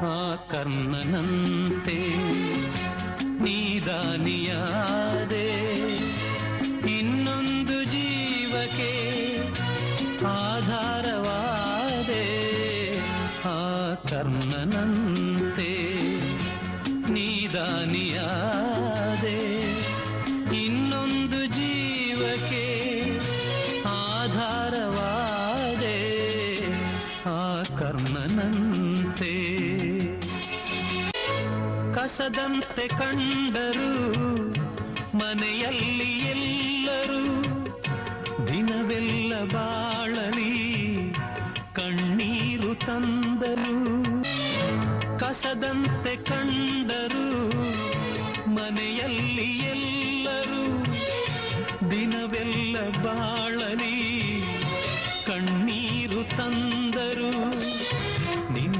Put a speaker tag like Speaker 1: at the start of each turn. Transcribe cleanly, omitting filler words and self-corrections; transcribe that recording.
Speaker 1: ಆ ಕರ್ಣನಂತೆ ನೀದಾನಿಯಾದೆ, ಇನ್ನೊಂದು ಜೀವಕ್ಕೆ ಆಧಾರವಾದೆ. ಆ ಕರ್ಣನಂತೆ ನೀದಾನಿಯಾದೆ, ಇನ್ನೊಂದು ಜೀವಕ್ಕೆ ಆಧಾರವಾದೆ. ಆ ಕರ್ಣನಂತೆ ಕಸದಂತೆ ಕಂಡರು ಮನೆಯಲ್ಲಿ ಎಲ್ಲರೂ, ದಿನವೆಲ್ಲ ಬಾಳಲಿ ಕಣ್ಣೀರು ತಂದರು. ಕಸದಂತೆ ಕಂಡರು ಮನೆಯಲ್ಲಿ ಎಲ್ಲರೂ, ದಿನವೆಲ್ಲ ಬಾಳಲಿ ಕಣ್ಣೀರು ತಂದರು.